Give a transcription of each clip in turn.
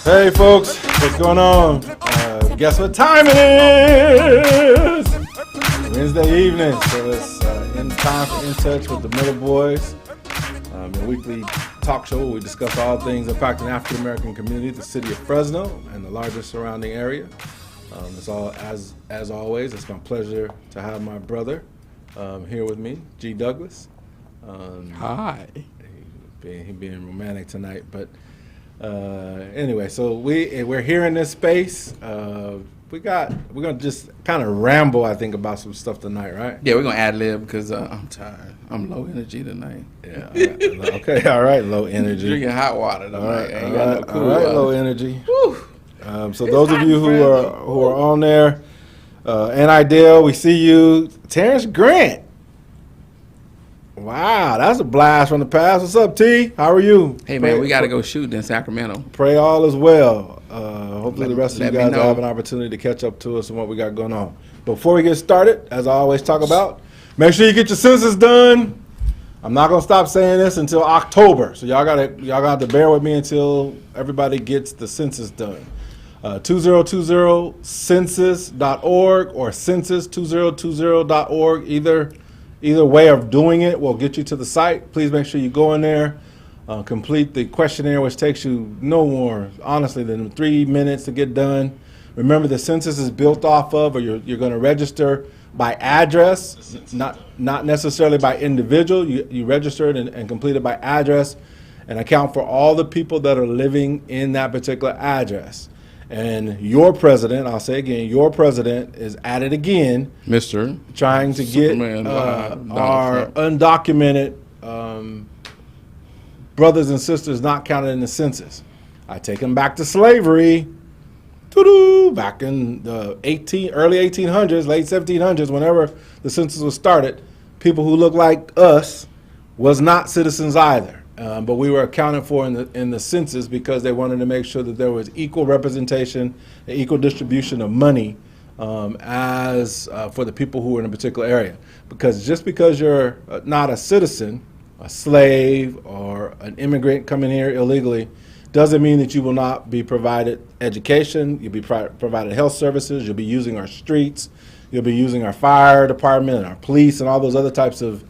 Hey folks, what's going on? Guess what time it is? Wednesday evening, so it's in time for In Touch with the Miller Boyzzz, a weekly talk show where we discuss all things impacting the African American community, the city of Fresno, and the larger surrounding area. It's all as always. It's my pleasure to have my brother here with me, G. Douglas. Hi. He being romantic tonight, but. Anyway, so we're here in this space. We're gonna just kind of ramble, I think, about some stuff tonight, right? Yeah, we're gonna ad lib because I'm tired. I'm low energy tonight. Yeah. Okay. All right. Low energy. Drinking hot water tonight. All right. Low energy. So those of you who are on there, and Ideal, we see you, Terrence Grant. Wow, that's a blast from the past. What's up, T? How are you? Hey, man, we got to go shoot in Sacramento. Pray all is well. Hopefully the rest of you guys will have an opportunity to catch up to us and what we got going on. Before we get started, as I always talk about, make sure you get your census done. I'm not going to stop saying this until October, so y'all got to have to bear with me until everybody gets the census done. 2020census.org or census2020.org, Either way of doing it will get you to the site. Please make sure you go in there, complete the questionnaire, which takes you no more, honestly, than 3 minutes to get done. Remember, the census is built off of, or you're going to register by address, not necessarily by individual. You register it and complete it by address and account for all the people that are living in that particular address. And your president, I'll say again, your president is at it again, Mr. trying to get our undocumented brothers and sisters not counted in the census. I take them back to slavery, back in the early 1800s, late 1700s, whenever the census was started. People who looked like us was not citizens either. But we were accounted for in the census because they wanted to make sure that there was equal representation, an equal distribution of money as for the people who were in a particular area. Because just because you're not a citizen, a slave, or an immigrant coming here illegally, doesn't mean that you will not be provided education, you'll be provided health services, you'll be using our streets, you'll be using our fire department and our police and all those other types of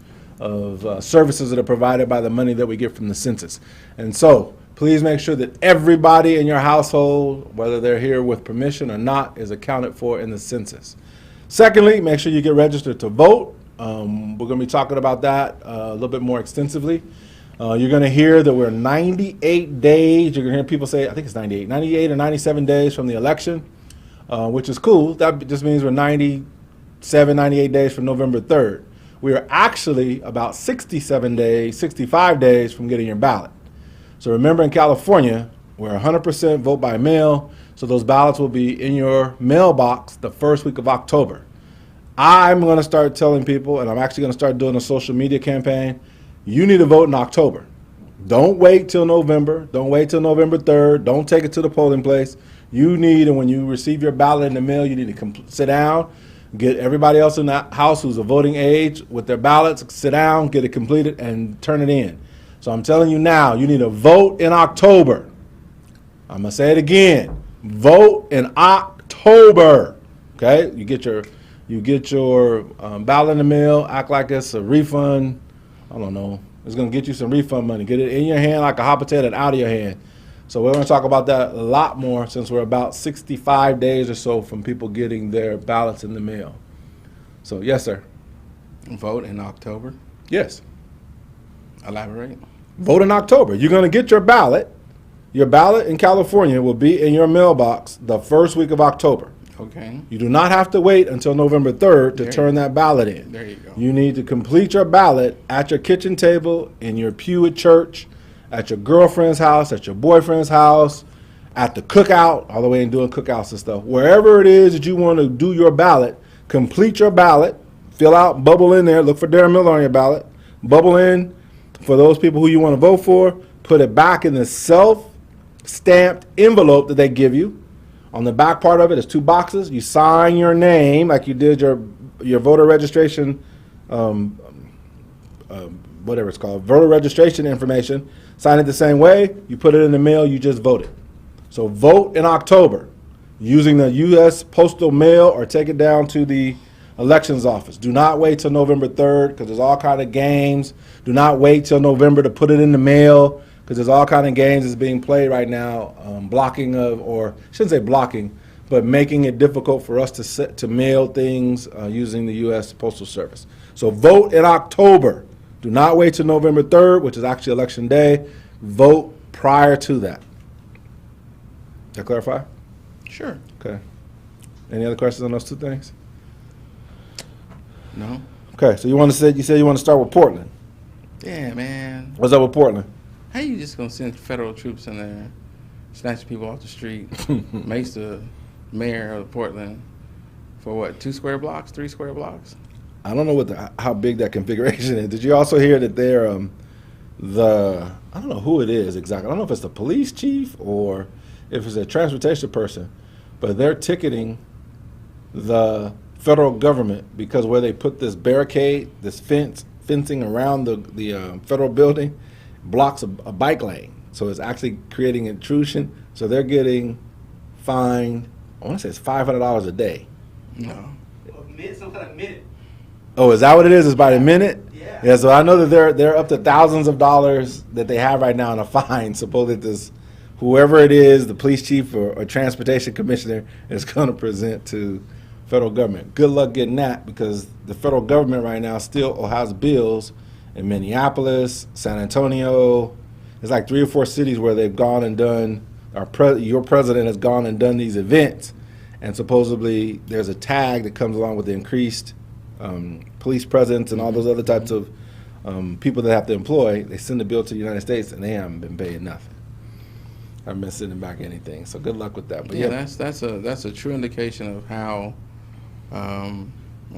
services that are provided by the money that we get from the census. And so please make sure that everybody in your household, whether they're here with permission or not, is accounted for in the census. Secondly, make sure you get registered to vote. We're going to be talking about that a little bit more extensively. You're going to hear that we're 98 days. You're going to hear people say, I think it's 98 or 97 days from the election, which is cool. That just means we're 97, 98 days from November 3rd. We are actually about 65 days from getting your ballot. So remember, in California, we're 100% vote by mail, so those ballots will be in your mailbox the first week of October. I'm going to start telling people, and I'm actually going to start doing a social media campaign, you need to vote in October. Don't wait till November. Don't wait till November 3rd. Don't take it to the polling place. You need, and when you receive your ballot in the mail, you need to sit down, get everybody else in that house who's of voting age with their ballots, sit down, get it completed, and turn it in. So I'm telling you now, you need to vote in October. I'm going to say it again. Vote in October. Okay? You get your ballot in the mail, act like it's a refund. I don't know. It's going to get you some refund money. Get it in your hand like a hot potato and out of your hand. So we're going to talk about that a lot more since we're about 65 days or so from people getting their ballots in the mail. So, yes, sir. Vote in October? Yes. Elaborate. Vote in October. You're going to get your ballot. Your ballot in California will be in your mailbox the first week of October. Okay. You do not have to wait until November 3rd to turn that ballot in. There you go. You need to complete your ballot at your kitchen table, in your pew at church, at your girlfriend's house, at your boyfriend's house, at the cookout, all the way in doing cookouts and stuff. Wherever it is that you want to do your ballot, complete your ballot, fill out, bubble in there, look for Darren Miller on your ballot, bubble in for those people who you want to vote for, put it back in the self-stamped envelope that they give you. On the back part of it is 2 boxes. You sign your name like you did your voter registration, whatever it's called, voter registration information. Sign it the same way. You put it in the mail. You just voted. So vote in October using the U.S. postal mail or take it down to the elections office. Do not wait till November 3rd because there's all kind of games. Do not wait till November to put it in the mail because there's all kind of games that's being played right now, blocking of, or I shouldn't say blocking, but making it difficult for us to mail things using the U.S. Postal Service. So vote in October. Do not wait till November 3rd, which is actually Election Day. Vote prior to that. Did I clarify? Sure. Okay. Any other questions on those two things? No. Okay, so you said you want to start with Portland. Yeah, man. What's up with Portland? How you just gonna send federal troops in there, snatch people off the street, mace the mayor of Portland for what? 2 square blocks, 3 square blocks? I don't know how big that configuration is. Did you also hear that they're I don't know who it is exactly. I don't know if it's the police chief or if it's a transportation person, but they're ticketing the federal government because where they put this barricade, this fencing around the federal building, blocks a bike lane. So it's actually creating intrusion. So they're getting fined, I want to say it's $500 a day. No. Some kind of minute. Oh, is that what it is? It's by the minute? Yeah. Yeah, so I know that they're up to thousands of dollars that they have right now in a fine. Supposedly this, whoever it is, the police chief or transportation commissioner is going to present to federal government. Good luck getting that because the federal government right now still has bills in Minneapolis, San Antonio. There's like 3 or 4 cities where they've gone and done, your president has gone and done these events, and supposedly there's a tag that comes along with the increased police presence and all those other types of people that have to employ. They send the bill to the United States and they haven't been paying nothing. Haven't been sending back anything. So good luck with that. But yeah, that's a true indication of how. I'm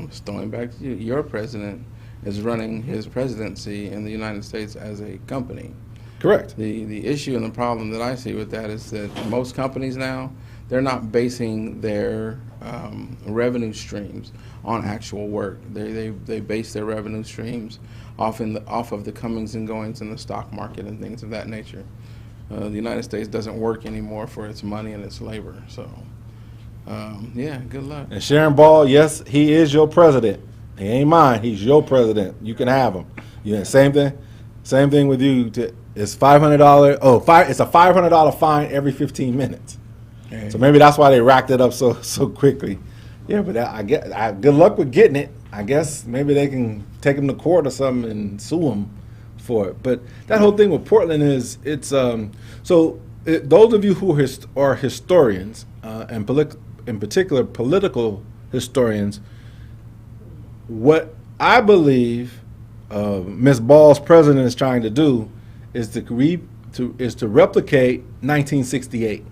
just throwing back to you. Your president is running his presidency in the United States as a company. Correct. The issue and the problem that I see with that is that most companies now, they're not basing their revenue streams on actual work. They base their revenue streams off of the comings and goings in the stock market and things of that nature. The United States doesn't work anymore for its money and its labor. So, yeah, good luck. And Sharon Ball, yes, he is your president. He ain't mine. He's your president. You can have him. Yeah, same thing. Same thing with you. It's $500. It's a $500 fine every 15 minutes. Hey. So maybe that's why they racked it up so quickly. Yeah, but good luck with getting it. I guess maybe they can take him to court or something and sue him for it. But that whole thing with Portland is those of you who are historians and in particular political historians, what I believe Ms. Ball's president is trying to do is to replicate 1968.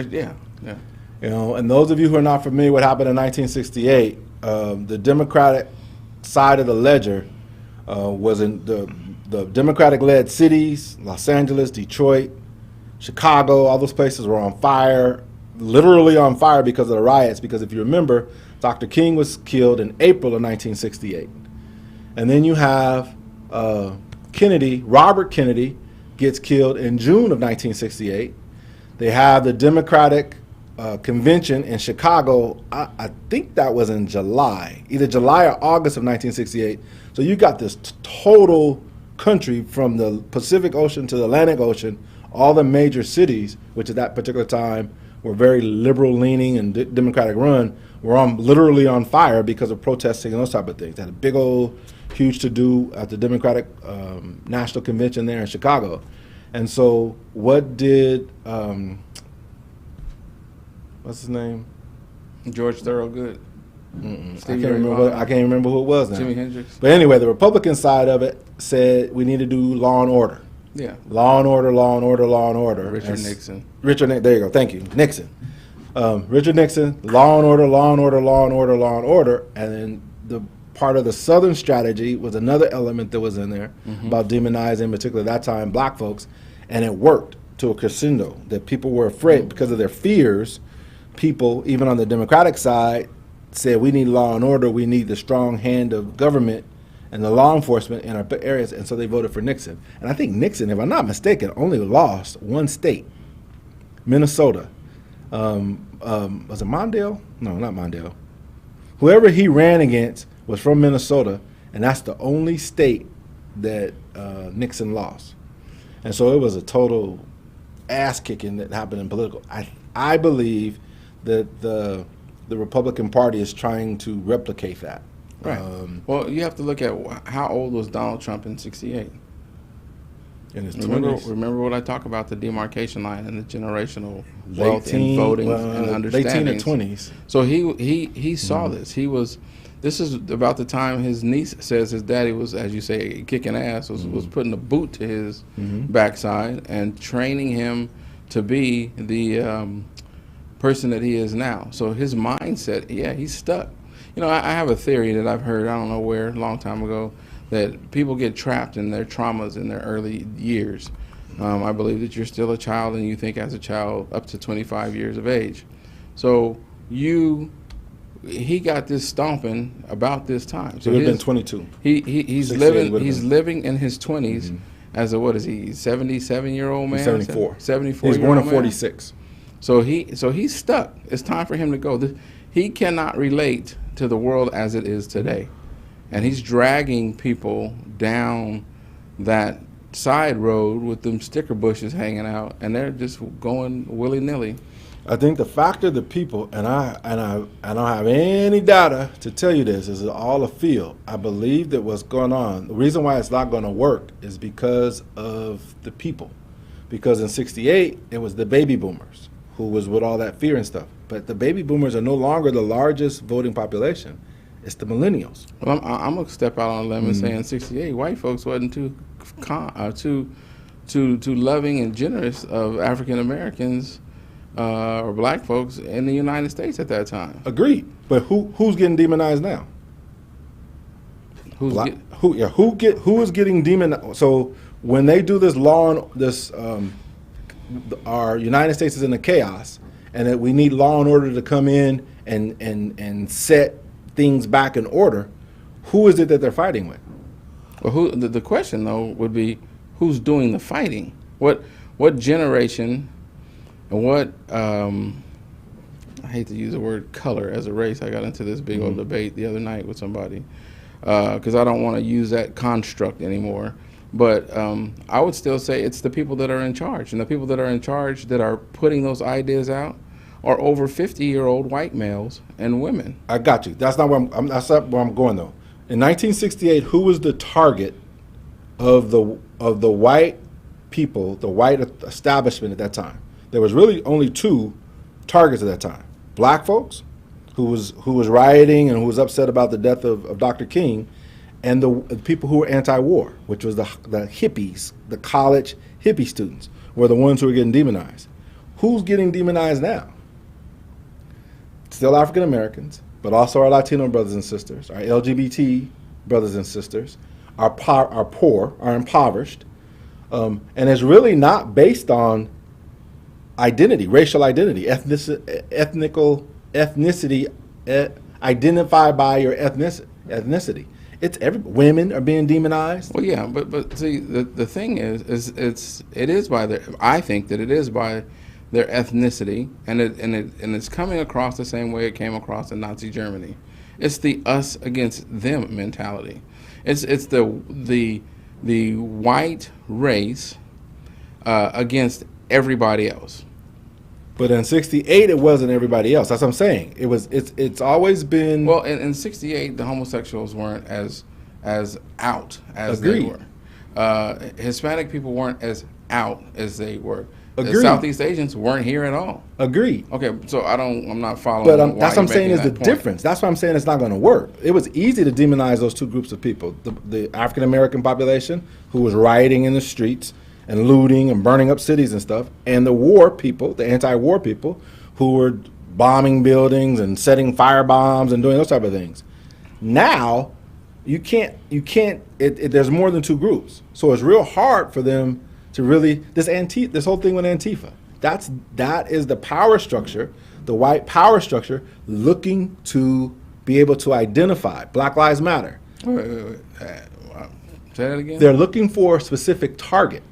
Yeah. You know, and those of you who are not familiar with what happened in 1968, the Democratic side of the ledger was in the Democratic-led cities, Los Angeles, Detroit, Chicago, all those places were on fire, literally on fire because of the riots. Because if you remember, Dr. King was killed in April of 1968. And then you have Robert Kennedy gets killed in June of 1968. They have the Democratic convention in Chicago, I think that was in July, either July or August of 1968. So you got this total country from the Pacific Ocean to the Atlantic Ocean, all the major cities, which at that particular time were very liberal-leaning and Democratic run, were literally on fire because of protesting and those type of things. They had a big old, huge to-do at the Democratic National Convention there in Chicago. And so what did, what's his name? George Thorogood. I can't remember who it was now. Jimi Hendrix. But anyway, the Republican side of it said we need to do law and order. Yeah. Law and order, law and order, law and order. Richard Nixon. There you go. Thank you. Nixon. Richard Nixon, law and order, law and order, law and order, law and order. And then the part of the Southern strategy was another element that was in there about demonizing, particularly at that time, black folks. And it worked to a crescendo that people were afraid because of their fears. People, even on the Democratic side, said we need law and order, we need the strong hand of government and the law enforcement in our areas, and so they voted for Nixon. And I think Nixon, if I'm not mistaken, only lost one state, Minnesota. Was it Mondale? No, not Mondale. Whoever he ran against was from Minnesota, and that's the only state that Nixon lost. And so it was a total ass kicking that happened in political. I believe that the Republican Party is trying to replicate that. Right. Well, you have to look at how old was Donald Trump in '68. In his 20s. Remember what I talk about, the demarcation line and the generational wealth and voting and understanding. Late teen and 20s. So he saw this. This is about the time his niece says his daddy was, as you say, kicking ass, was putting a boot to his backside and training him to be the person that he is now. So his mindset, he's stuck. You know, I have a theory that I've heard, I don't know where, a long time ago, that people get trapped in their traumas in their early years. I believe that you're still a child and you think as a child up to 25 years of age. So he got this stomping about this time. So he would have been 22. He's living in his 20s as a, 77-year-old man? 74. 74. He's born in 46. So he's stuck. It's time for him to go. He cannot relate to the world as it is today. And he's dragging people down that side road with them sticker bushes hanging out, and they're just going willy-nilly. I think the factor the people, and I don't have any data to tell you this, is all a feel. I believe that what's going on, the reason why it's not going to work is because of the people. Because in '68, it was the baby boomers who was with all that fear and stuff. But the baby boomers are no longer the largest voting population. It's the millennials. Well, I'm gonna step out on a limb and say in '68, white folks wasn't too loving and generous of African Americans or black folks in the United States at that time. Agreed. But who's getting demonized now? Who is getting demonized? So when they do this our United States is in a chaos, and that we need law and order to come in and set things back in order, who is it that they're fighting with? Well, the question though would be, who's doing the fighting? What generation and what I hate to use the word color as a race. I got into this big old debate the other night with somebody because I don't want to use that construct anymore. But I would still say it's the people that are in charge, and the people that are in charge that are putting those ideas out are over 50-year-old white males and women. I got you. That's not where that's not where I'm going though. In 1968, who was the target of the white people, the white establishment at that time? There was really only two targets at that time: black folks, who was rioting and who was upset about the death of Dr. King, and the people who were anti-war, which was the hippies, the college hippie students, were the ones who were getting demonized. Who's getting demonized now? Still African Americans, but also our Latino brothers and sisters, our LGBT brothers and sisters, are poor, are impoverished, and it's really not based on identity, racial identity, ethnicity, identified by your ethnicity. It's women are being demonized. Well, yeah, but see, the thing is it is by their. I think that it is by their ethnicity, and it's coming across the same way it came across in Nazi Germany. It's the us against them mentality. It's the white race against everybody else. But in '68, it wasn't everybody else. That's what I'm saying. It's always been. Well, in '68, the homosexuals weren't as out as Agreed. they were. Hispanic people weren't as out as they were. Agreed. The Southeast Asians weren't here at all. Agreed. Okay, so I'm not following. But why that's what I'm saying is the point. difference. That's why I'm saying it's not going to work. It was easy to demonize those two groups of people: the African American population, who was rioting in the streets and looting and burning up cities and stuff, and the war people, the anti-war people, who were bombing buildings and setting fire bombs and doing those type of things. Now, you can't. There's more than two groups, so it's real hard for them to really this whole thing with Antifa. That is the power structure, the white power structure, looking to be able to identify Black Lives Matter. Wait. Say that again. They're looking for a specific target.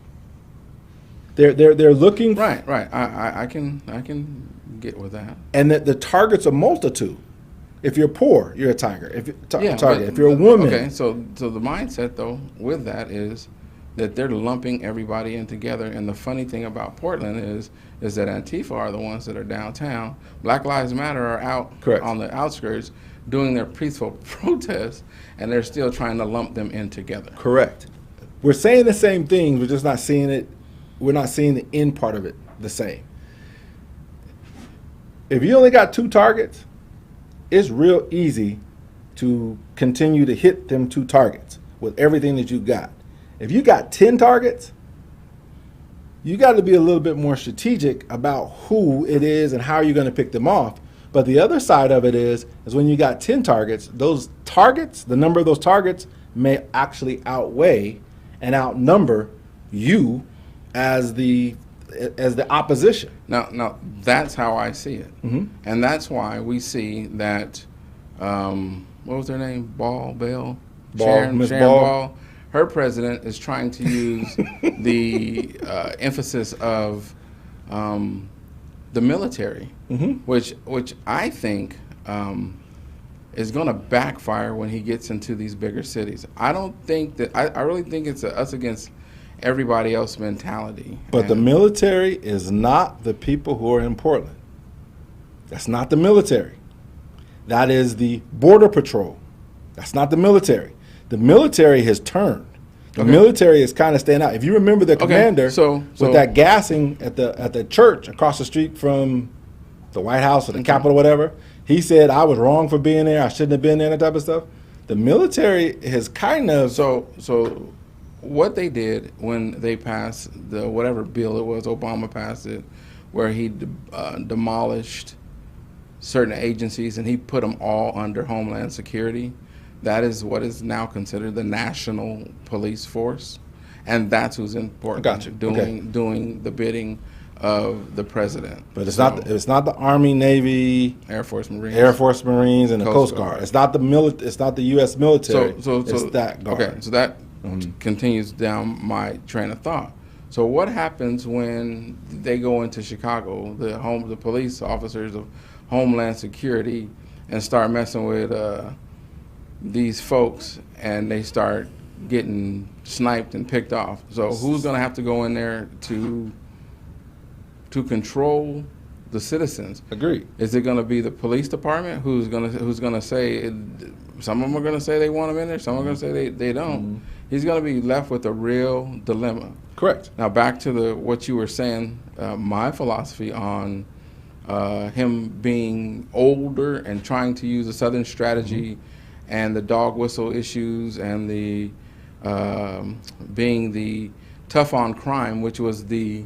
They're looking. Right. I can get with that. And that the target's a multitude. If you're poor, you're a tiger. If you're target. but- If you're a woman, Okay, so the mindset though with that is that they're lumping everybody in together. And the funny thing about Portland is that Antifa are the ones that are downtown. Black Lives Matter are out Correct. on the outskirts doing their peaceful protests, and they're still trying to lump them in together. correct. We're saying the same things. We're just not seeing it. We're not seeing the end part of it the same. If you only got 2 targets, it's real easy to continue to hit them 2 targets with everything that you got. If you got 10 targets, you got to be a little bit more strategic about who it is and how you're going to pick them off. But the other side of it is when you got 10 targets, those targets, the number of those targets may actually outweigh and outnumber you as the opposition. Now that's how I see it, and that's why we see that. What was their name? Ball, Miss Sharon Ball. Ball. Her president is trying to use the emphasis of the military, which I think is going to backfire when he gets into these bigger cities. I don't think that. I really think it's a us against everybody else mentality. But the military is not the people who are in Portland. That's not the military. That is the Border Patrol. That's not the military. The military has turned. The military is kind of staying out. If you remember the commander so- with that gassing at the church across the street from the White House or the Capitol or whatever, he said, I was wrong for being there. I shouldn't have been there, that type of stuff. The military has kind of... So what they did when they passed the whatever bill it was, Obama passed it, where he demolished certain agencies and he put them all under Homeland Security. That is what is now considered the national police force, and that's who's important. Gotcha. Doing the bidding of the president. But it's not the Army, Navy, Air Force, Marines, and the Coast Guard. It's not the It's not the U.S. military. So it's that guard. Okay, so that continues down my train of thought. So what happens when they go into Chicago, the police officers of Homeland Security, and start messing with these folks, and they start getting sniped and picked off? So who's going to have to go in there to control the citizens? Agreed. Is it going to be the police department who's going to say? Some of them are going to say they want him in there. Some are going to say they don't. He's going to be left with a real dilemma. Correct. Now back to what you were saying. My philosophy on him being older and trying to use a Southern strategy, and the dog whistle issues, and the being the tough on crime, which was the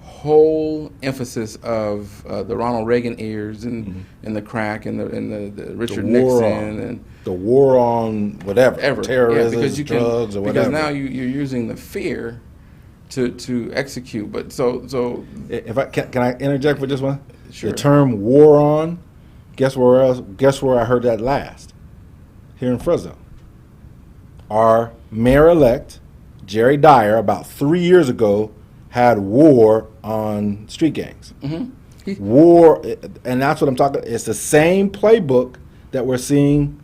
whole emphasis of the Ronald Reagan years and the crack and the Richard Nixon and the war on whatever terrorism, drugs, or whatever. Because now you're using the fear to execute. But so if I can I interject for just one? Sure. The term war on. Guess where I heard that last? Here in Fresno. Our mayor-elect, Jerry Dyer, about 3 years ago, had war on street gangs. War, and that's what I'm talking about. It's the same playbook that we're seeing.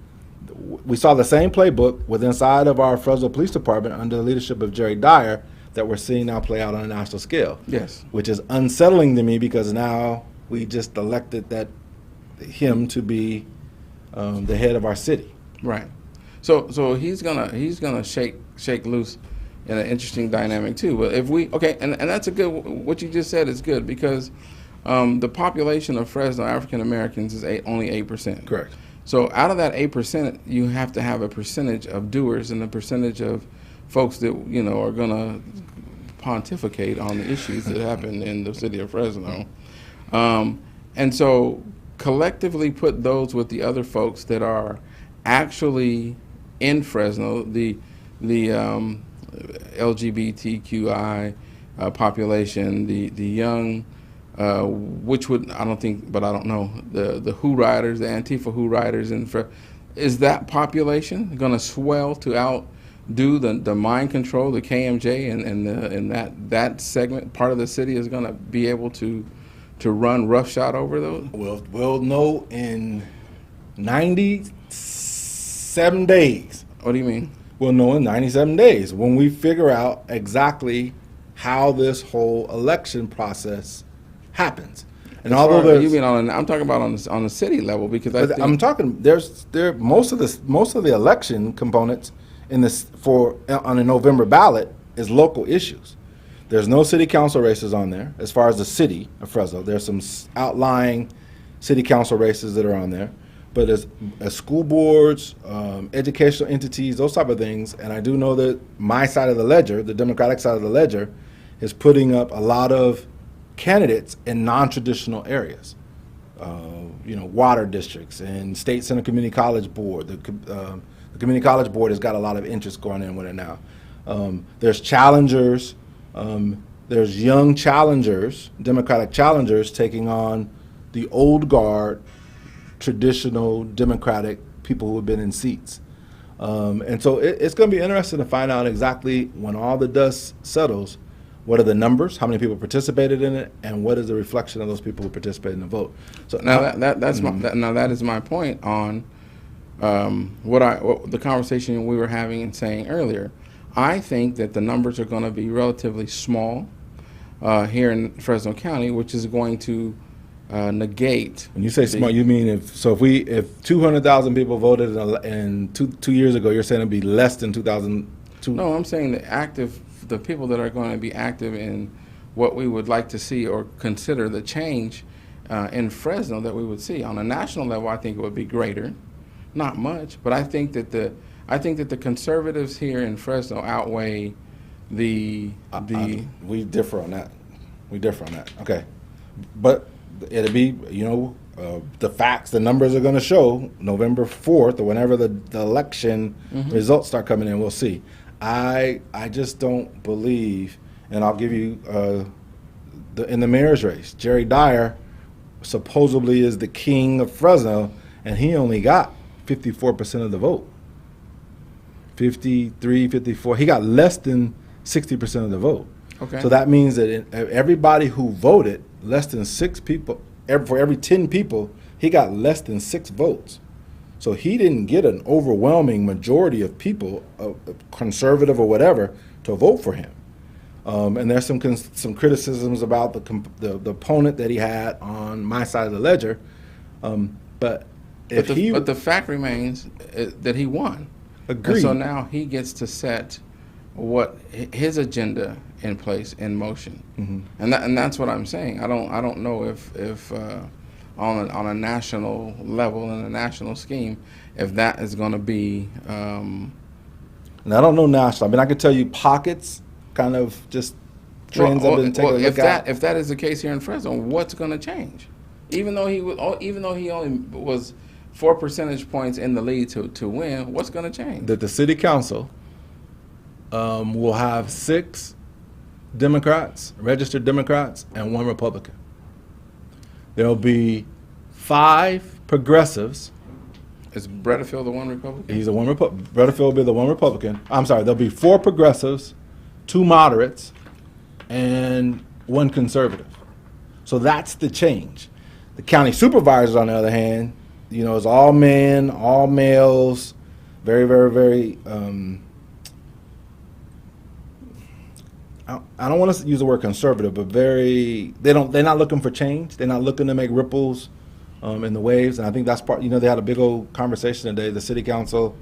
We saw the same playbook with inside of our Fresno Police Department under the leadership of Jerry Dyer that we're seeing now play out on a national scale. Yes. Which is unsettling to me because now we just elected him to be the head of our city. Right. So he's gonna shake loose in an interesting dynamic too. But if and that's a good. What you just said is good because the population of Fresno African Americans is only 8%. Correct. So out of that 8%, you have to have a percentage of doers and a percentage of folks that are gonna pontificate on the issues that happen in the city of Fresno, and so collectively put those with the other folks that are actually in Fresno, the LGBTQI population, the young, which would I don't know the Who Riders, the Antifa Who Riders, is that population going to swell to outdo the mind control, the KMJ, and that segment part of the city is going to be able to to run roughshod over those? We'll know in 97 days. What do you mean? We'll know in 97 days when we figure out exactly how this whole election process happens. And although there's, you mean I'm talking about on the city level, because I'm talking most of the election components in this on a November ballot is local issues. There's no city council races on there as far as the city of Fresno. There's some outlying city council races that are on there, but as school boards, educational entities, those type of things. And I do know that my side of the ledger, the Democratic side of the ledger, is putting up a lot of candidates in non-traditional areas, water districts and state center community college board. The community college board has got a lot of interest going in with it now. There's challengers, there's young challengers, Democratic challengers taking on the old guard, traditional Democratic people who have been in seats. And so it's going to be interesting to find out exactly when all the dust settles, what are the numbers, how many people participated in it, and what is the reflection of those people who participated in the vote. So now that is my point on the conversation we were having and saying earlier. I think that the numbers are going to be relatively small here in Fresno County, which is going to negate. When you say small, you mean if 200,000 people voted in 2 years ago, you're saying it'd be less than 2,002? No, I'm saying the people that are going to be active in what we would like to see or consider the change in Fresno that we would see. On a national level, I think it would be greater, not much, but I think that the conservatives here in Fresno outweigh the. We differ on that. Okay, but it'll be the facts, the numbers are going to show November 4th or whenever the election results start coming in. We'll see. I just don't believe, and I'll give you in the mayor's race, Jerry Dyer supposedly is the king of Fresno, and he only got 54% of the vote. 53, 54. He got less than 60% of the vote. Okay. So that means that everybody who voted, less than 6 people, for every 10 people, he got less than 6 votes. So he didn't get an overwhelming majority of people, conservative or whatever, to vote for him. And there's some criticisms about the opponent that he had on my side of the ledger. But the fact remains that he won. Agreed. And so now he gets to set what his agenda in place, in motion, and that's what I'm saying. I don't know if on a national level, in a national scheme, if that is going to be. And I don't know national. I mean, I can tell you pockets, kind of just trends I've been taking a look at. If that is the case here in Fresno, what's going to change? Even though he only was 4 percentage points in the lead to win, what's going to change? That the city council will have 6 Democrats, registered Democrats, and 1 Republican. There'll be 5 progressives. Is Brettafield the one Republican? He's the one Republican. Brettafield will be the 1 Republican. I'm sorry, there'll be 4 progressives, 2 moderates, and 1 conservative. So that's the change. The county supervisors, on the other hand, is all men, all males, very, very, very. I don't want to use the word conservative, but very. They're not looking for change. They're not looking to make ripples in the waves. And I think that's part. They had a big old conversation today. The city council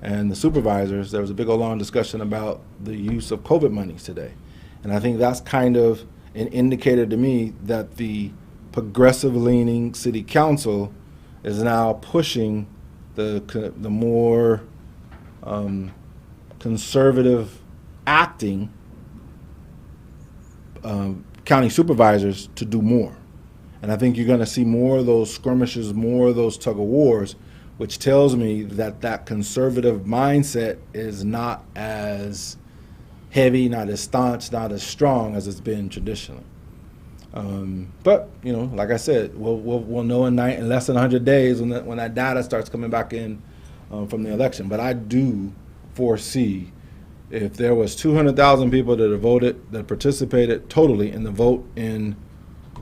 and the supervisors. There was a big old long discussion about the use of COVID monies today, and I think that's kind of an indicator to me that the progressive-leaning city council is now pushing the more conservative acting county supervisors to do more. And I think you're going to see more of those skirmishes, more of those tug of wars, which tells me that conservative mindset is not as heavy, not as staunch, not as strong as it's been traditionally. But like I said, we'll know in less than 100 days when that data starts coming back in from the election. But I do foresee, if there was 200,000 people that voted, that participated totally in the vote in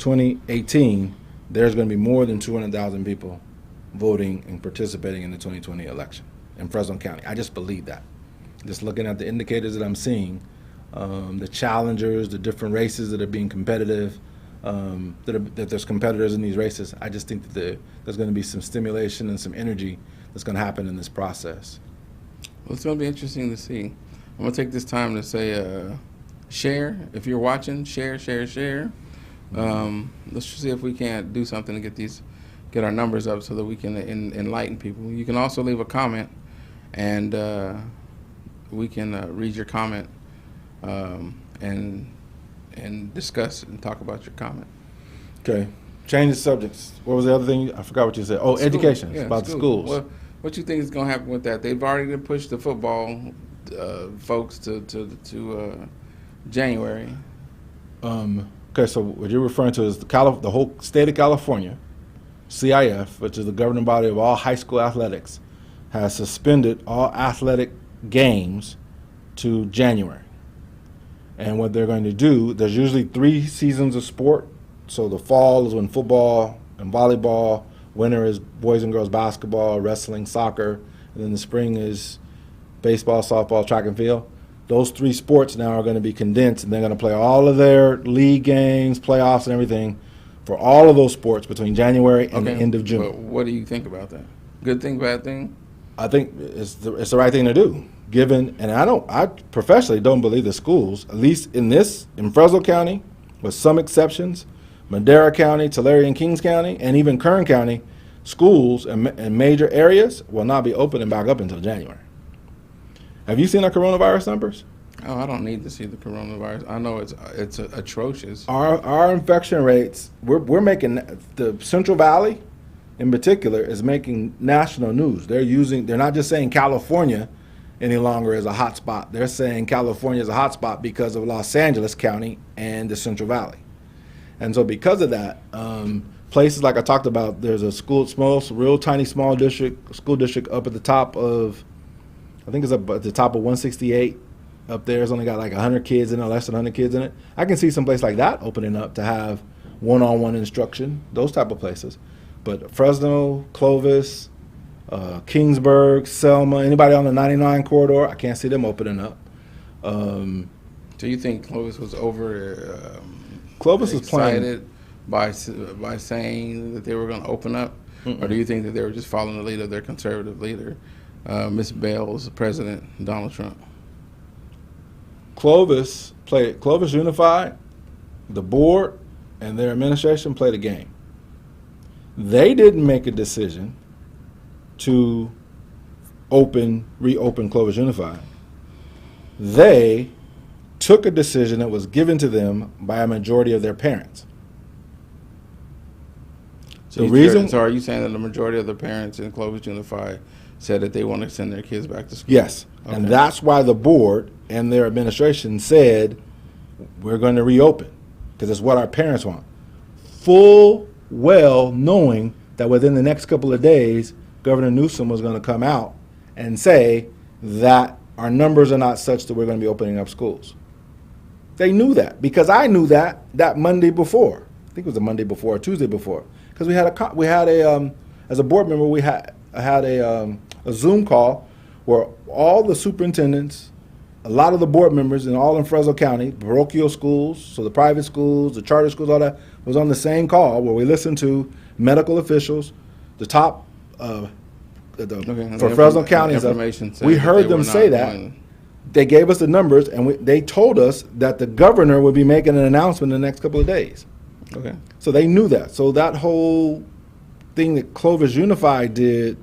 2018, there's going to be more than 200,000 people voting and participating in the 2020 election in Fresno County. I just believe that. Just looking at the indicators that I'm seeing, the challengers, the different races that are being competitive, that there's competitors in these races, I just think that there's going to be some stimulation and some energy that's going to happen in this process. Well, it's going to be interesting to see. I'm going to take this time to say, share. If you're watching, share. Let's see if we can't do something to get our numbers up so that we can enlighten people. You can also leave a comment, and we can read your comment and discuss and talk about your comment. Okay. Change the subjects. What was the other thing? I forgot what you said. Oh, school. Education. Yeah, about school. the schools. Well, what you think is going to happen with that? They've already pushed the football folks to January. Okay, so what you're referring to is the whole state of California, CIF, which is the governing body of all high school athletics, has suspended all athletic games to January. And what they're going to do, there's usually 3 seasons of sport. So the fall is when football and volleyball, winter is boys and girls basketball, wrestling, soccer, and then the spring is baseball, softball, track and field. Those 3 sports now are going to be condensed, and they're going to play all of their league games, playoffs, and everything for all of those sports between January and the end of June. But what do you think about that? Good thing, bad thing? I think it's the right thing to do. I professionally don't believe the schools, at least in Fresno County, with some exceptions, Madera County, Tulare and Kings County, and even Kern County, schools in major areas will not be opening back up until January. Have you seen our coronavirus numbers? Oh, I don't need to see the coronavirus. I know it's atrocious. Our infection rates, we're making, the Central Valley in particular is making national news. They're not just saying California any longer is a hot spot. They're saying California is a hot spot because of Los Angeles County and the Central Valley. And so because of that, places like I talked about, there's a real tiny small school district up at the top of, I think it's up at the top of 168 up there. It's only got like 100 kids in it, less than 100 kids in it. I can see some place like that opening up to have one-on-one instruction, those type of places. But Fresno, Clovis, Kingsburg, Selma, anybody on the 99 corridor, I can't see them opening up. So you think Clovis was Clovis is playing excited by saying that they were going to open up? Or do you think that they were just following the lead of their conservative leader, Miss Bell's President Donald Trump? Clovis Unified, the board, and their administration played a game. They didn't make a decision to reopen Clovis Unified. They took a decision that was given to them by a majority of their parents. So are you saying that the majority of the parents in Clovis Unified said that they want to send their kids back to school? Yes, okay. And that's why the board and their administration said we're going to reopen because it's what our parents want. Full well knowing that within the next couple of days, Governor Newsom was going to come out and say that our numbers are not such that we're going to be opening up schools. They knew that because I knew that Monday before. I think it was the Monday before or Tuesday before, because we had a as a board member we had a Zoom call where all the superintendents, a lot of the board members, and all in Fresno County, parochial schools, so the private schools, the charter schools, all that was on the same call where we listened to medical officials, the top for Fresno County. We heard them say that. They gave us the numbers, and they told us that the governor would be making an announcement in the next couple of days. Okay. So they knew that. So that whole thing that Clovis Unified did,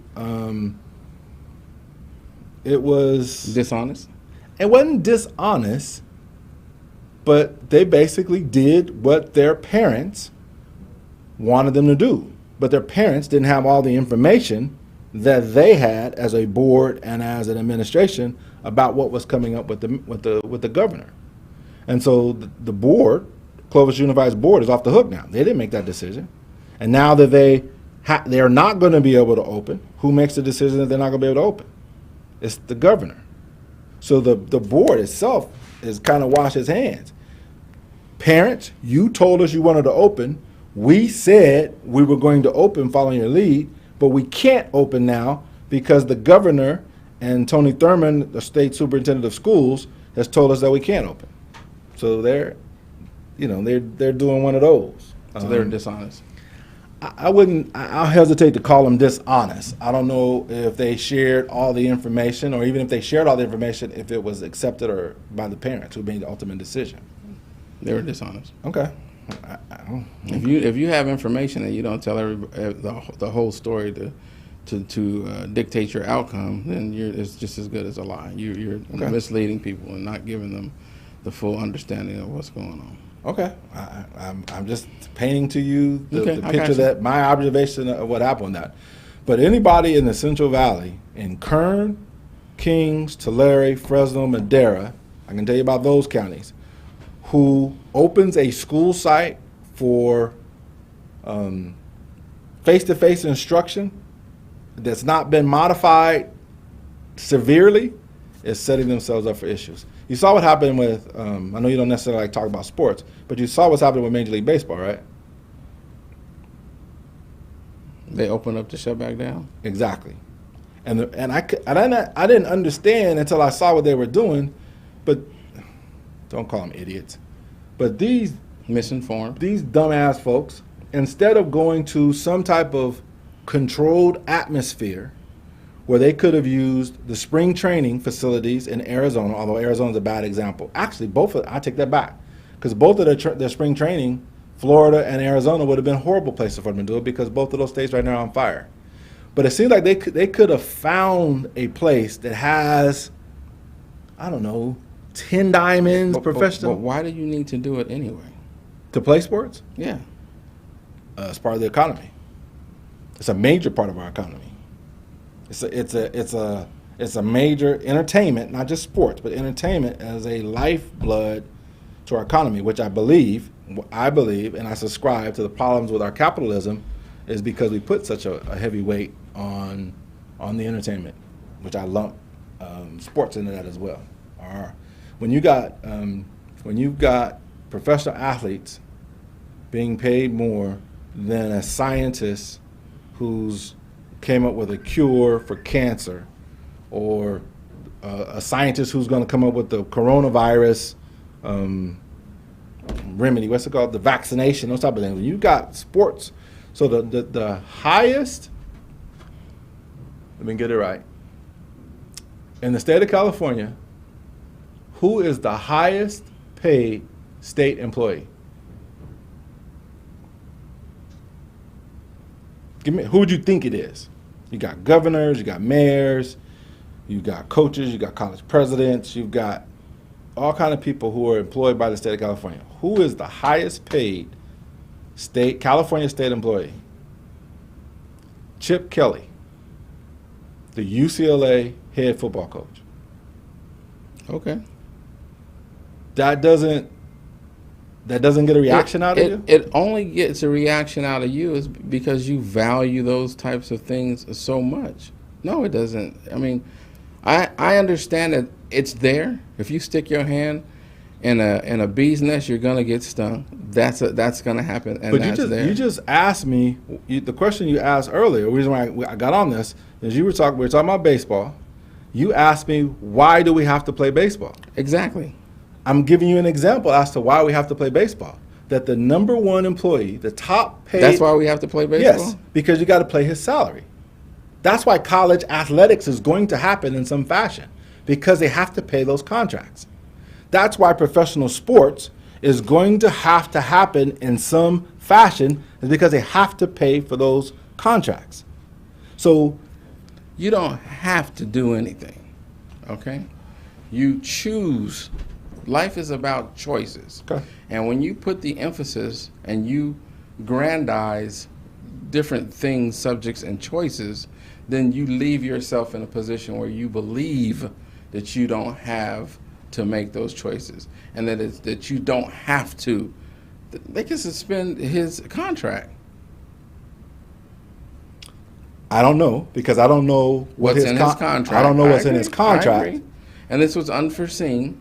it was dishonest. It wasn't dishonest, but they basically did what their parents wanted them to do. But their parents didn't have all the information that they had as a board and as an administration about what was coming up with the governor. And so the board, Clovis Unified's board, is off the hook now. They didn't make that decision. And now that they're not going to be able to open, who makes the decision that they're not going to be able to open? It's the governor. So the board itself is kind of washed its hands. Parents, you told us you wanted to open. We said we were going to open following your lead, but we can't open now because the governor and Tony Thurmond, the state superintendent of schools, has told us that we can't open. So they're doing one of those. So they're dishonest. I'll hesitate to call them dishonest. I don't know if they shared all the information, or even if they shared all the information, if it was accepted or by the parents who made the ultimate decision. They were dishonest. Okay. If you have information and you don't tell the whole story to dictate your outcome, then it's just as good as a lie. You're misleading people and not giving them the full understanding of what's going on. Okay, I'm just painting to you the I picture got you. that my observation of what happened with that. But anybody in the Central Valley, in Kern, Kings, Tulare, Fresno, Madera, I can tell you about those counties, who opens a school site for face-to-face instruction that's not been modified severely, is setting themselves up for issues. You saw what happened with, I know you don't necessarily like talk about sports, but you saw what's happening with Major League Baseball, right? They opened up to shut back down. Exactly. And I didn't understand until I saw what they were doing, but don't call them idiots. But these Misinformed. dumbass folks, instead of going to some type of controlled atmosphere where they could have used the spring training facilities in Arizona, although Arizona's a bad example. Actually, I take that back, because both of their spring training, Florida and Arizona, would have been horrible places for them to do it, because both of those states right now are on fire. But it seems like they could have found a place that has, I don't know, 10 diamonds, professional. But why do you need to do it anyway? To play sports? Yeah. It's part of the economy. It's a major part of our economy. It's a major entertainment, not just sports, but entertainment as a lifeblood to our economy, which I believe, and I subscribe to the problems with our capitalism, is because we put such a heavy weight on the entertainment, which I lump sports into that as well. When you've got professional athletes being paid more than a scientist who's came up with a cure for cancer, or a scientist who's going to come up with the coronavirus remedy, what's it called, the vaccination, those type of things. When you got sports, so the highest, let me get it right, in the state of California, who is the highest paid state employee? Who would you think it is? You got governors, you got mayors, you got coaches, you got college presidents, you've got all kind of people who are employed by the state of California. Who is the highest paid California state employee? Chip Kelly, the UCLA head football coach. Okay. That doesn't get a reaction out of you? It only gets a reaction out of you is because you value those types of things so much. No, it doesn't. I mean, I understand that it's there. If you stick your hand in a bee's nest, you're gonna get stung. That's gonna happen, and but there. you just asked me the question you asked earlier. The reason why I got on this is we were talking about baseball. You asked me, why do we have to play baseball? Exactly. I'm giving you an example as to why we have to play baseball. That the number one employee, the top paid. That's why we have to play baseball? Yes, because you got to pay his salary. That's why college athletics is going to happen in some fashion, because they have to pay those contracts. That's why professional sports is going to have to happen in some fashion, is because they have to pay for those contracts. So you don't have to do anything, okay? You choose. Life is about choices. Okay. And when you put the emphasis and you grandize different things, subjects, and choices, then you leave yourself in a position where you believe that you don't have to make those choices, and that you don't have to. They can suspend his contract. I don't know, because I don't know what's in his contract. I don't know what's in his I contract. agree. And this was unforeseen.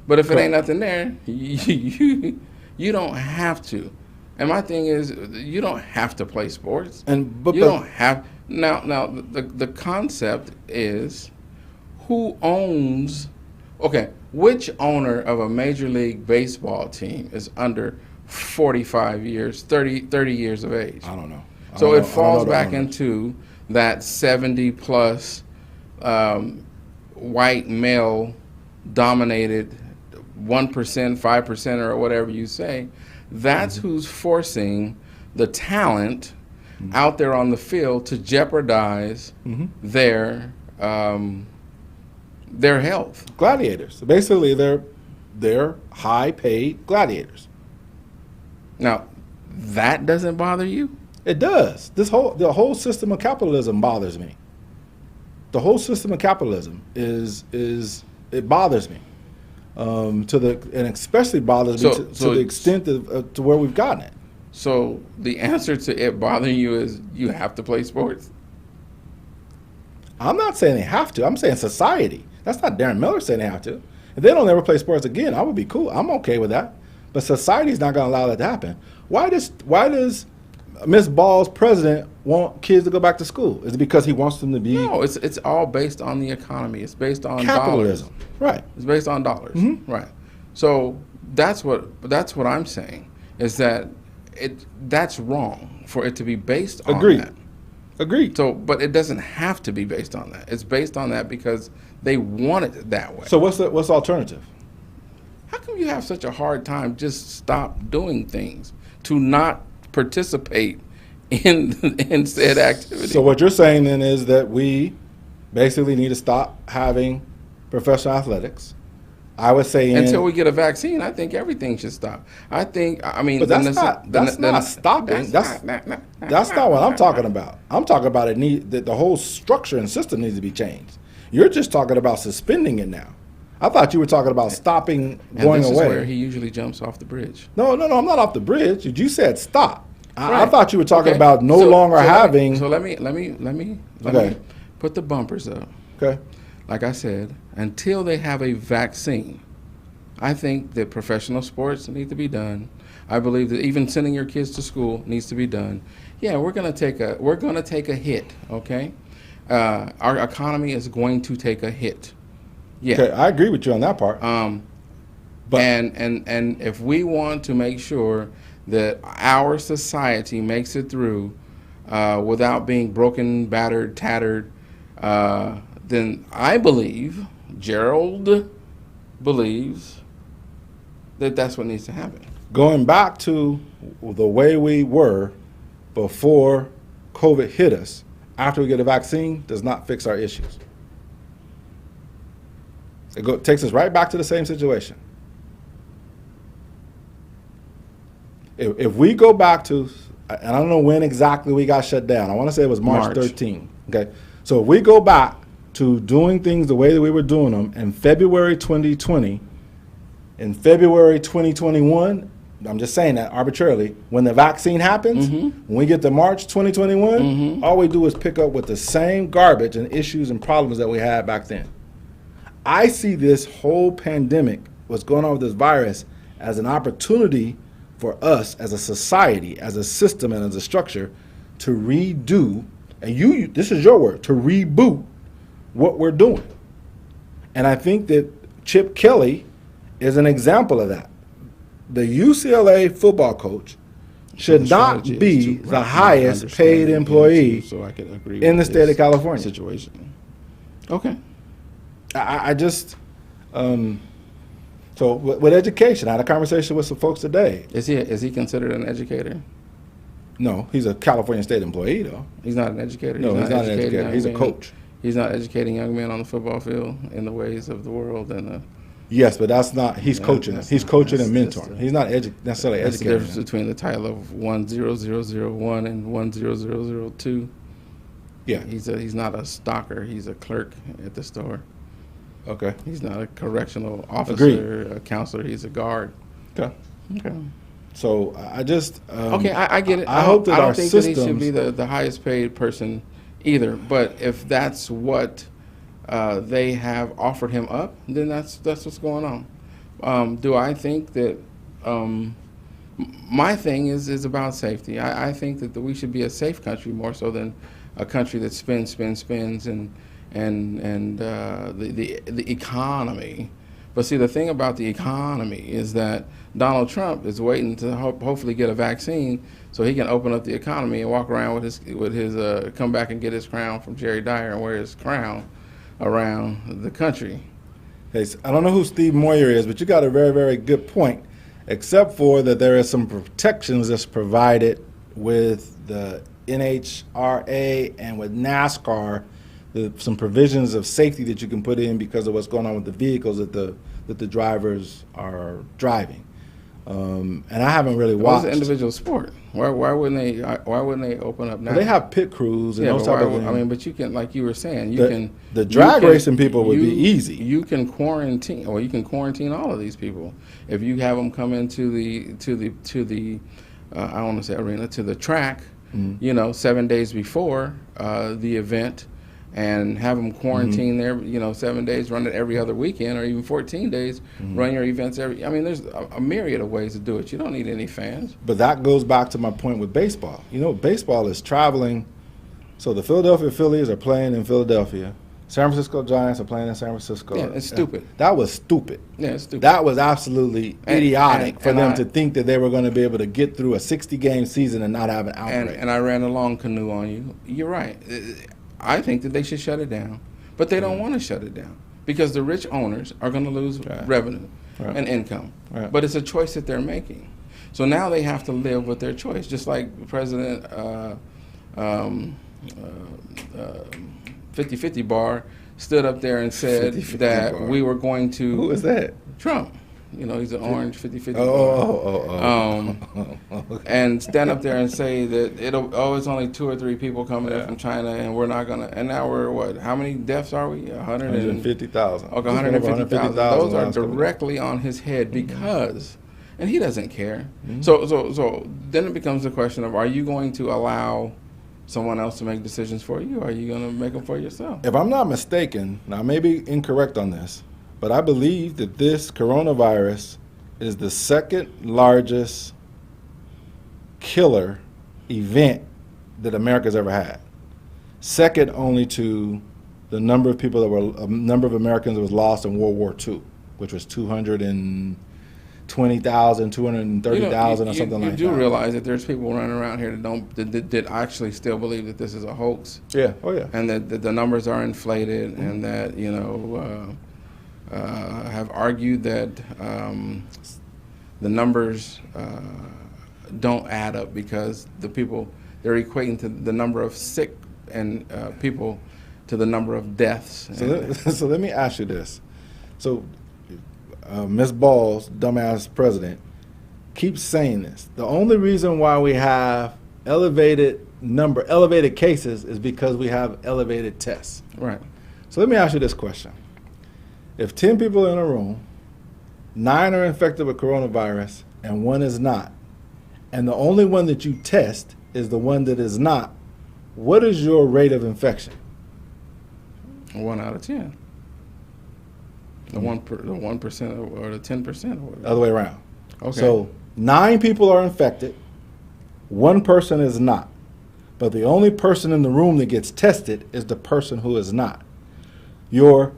But if it ain't nothing there, you don't have to. And my thing is, you don't have to play sports. But You don't have now. The concept is who owns. Okay, which owner of a Major League Baseball team is under 45 years, 30 years of age? I don't know. So it I falls don't know the back owners. into that 70 plus white male dominated 1%, 5%, or whatever you say. That's who's forcing the talent out there on the field to jeopardize their health. Gladiators. Basically, they're high-paid gladiators. Now, that doesn't bother you? It does. The whole system of capitalism bothers me. The whole system of capitalism it bothers me. And especially bothers me to the extent of to where we've gotten it. So the answer to it bothering you is you have to play sports? I'm not saying they have to. I'm saying society. That's not Darren Miller saying they have to. If they don't ever play sports again, I would be cool. I'm okay with that. But society's not going to allow that to happen. Why does Miss Ball's president want kids to go back to school? Is it because he wants them to be No, it's all based on the economy. It's based on capitalism? dollars. Right. It's based on dollars. Right. So that's what I'm saying is that that's wrong for it to be based on Agreed. that. Agreed. So, but it doesn't have to be based on that. It's based on that because they want it that way. So what's the alternative? How come you have such a hard time just stop doing things to not participate in said activity? So what you're saying then is that we basically need to stop having professional athletics. I would say until we get a vaccine, I think everything should stop. But that's not stopping. That's not what I'm talking about. I'm talking about that the whole structure and system needs to be changed. You're just talking about suspending it now. I thought you were talking about stopping going this away. Is where he usually jumps off the bridge. No, I'm not off the bridge. You said stop. I Right. thought you were talking Okay. about no longer having. Let me put the bumpers up. Okay. Like I said, until they have a vaccine, I think that professional sports need to be done. I believe that even sending your kids to school needs to be done. Yeah, we're gonna take a hit. Okay, our economy is going to take a hit. Yeah. Okay, I agree with you on that part. But and if we want to make sure that our society makes it through without being broken, battered, tattered, then I believe, Gerald believes, that that's what needs to happen. Going back to the way we were before COVID hit us, after we get a vaccine, does not fix our issues. It takes us right back to the same situation. If we go back to, and I don't know when exactly we got shut down. I want to say it was March 13. Okay, so if we go back to doing things the way that we were doing them in February 2020, in February 2021, I'm just saying that arbitrarily, when the vaccine happens, when we get to March 2021, all we do is pick up with the same garbage and issues and problems that we had back then. I see this whole pandemic, what's going on with this virus, as an opportunity for us as a society, as a system, and as a structure to redo, and this is your word, to reboot what we're doing. And I think that Chip Kelly is an example of that. The UCLA football coach should not be the highest paid employee so I can agree in the with state this of California. situation. Okay. I just, so with education, I had a conversation with some folks today. Is he considered an educator? No, he's a California state employee, though. He's not an educator. No, he's not an educator. He's a coach. He's not educating young men on the football field in the ways of the world and Yes, but that's not. He's coaching them. He's coaching and mentoring. He's not necessarily that's the educating difference them. between the title of 10001 and 10002. Yeah. He's not a stalker. He's a clerk at the store. Okay. He's not a correctional officer, a counselor. He's a guard. Okay. Okay. So I just. Okay, I get it. I hope that I don't our think systems. that he should be the highest paid person either. But if that's what they have offered him up, then that's what's going on. Do I think that My thing is about safety. I think that we should be a safe country more so than a country that spins, and the economy. But see, the thing about the economy is that Donald Trump is waiting to hopefully get a vaccine so he can open up the economy and walk around with his come back and get his crown from Jerry Dyer and wear his crown around the country. Hey, so I don't know who Steve Moyer is, but you got a very, very good point, except for that there is some protections that's provided with the NHRA and with NASCAR, some provisions of safety that you can put in because of what's going on with the vehicles that the drivers are driving. And I haven't really watched. It's an individual sport. Why wouldn't they open up now? Well, they have pit crews and those type of things. I mean, but you can, like you were saying, the drag racing people would be easy. You can quarantine, or you can quarantine all of these people if you have them come into the I don't want to say arena, to the track, 7 days before the event, and have them quarantine there, 7 days, run it every other weekend, or even 14 days, run your events every. I mean, there's a myriad of ways to do it. You don't need any fans. But that goes back to my point with baseball. Baseball is traveling. So the Philadelphia Phillies are playing in Philadelphia. San Francisco Giants are playing in San Francisco. Yeah, it's stupid. That was stupid. Yeah, it's stupid. That was absolutely idiotic for them to think that they were going to be able to get through a 60-game season and not have an outbreak. And I ran a long canoe on you. You're right. I think that they should shut it down, but they don't want to shut it down because the rich owners are going to lose revenue and income. Right. But it's a choice that they're making. So now they have to live with their choice, just like President 50-50 Bar stood up there and said that bar. We were going to. Who was that? Trump. He's an orange 50-50 Okay. And stand up there and say that it's only 2 or 3 people coming in from China, and we're not gonna. And now we're what? How many deaths are we? 150,000. Okay, 150,000. Those are directly on his head because, and he doesn't care. So then it becomes the question of: are you going to allow someone else to make decisions for you, or are you going to make them for yourself? If I'm not mistaken, now I may be incorrect on this, but I believe that this coronavirus is the second largest killer event that America's ever had. Second only to the number of people a number of Americans that was lost in World War II, which was 220,000, 230,000 or something like that. You do realize that there's people running around here that actually still believe that this is a hoax. Yeah, oh yeah. And that the numbers are inflated, and that, have argued that the numbers don't add up because they're equating to the number of sick and people to the number of deaths. So let me ask you this. So Ms. Ball's dumbass president keeps saying this. The only reason why we have elevated cases is because we have elevated tests. Right. So let me ask you this question. If 10 people are in a room, 9 are infected with coronavirus and 1 is not, and the only one that you test is the one that is not, what is your rate of infection? 1 out of 10. The 1% or the 10% or whatever. Other way around. Okay. So 9 people are infected, 1 person is not. But the only person in the room that gets tested is the person who is not. Your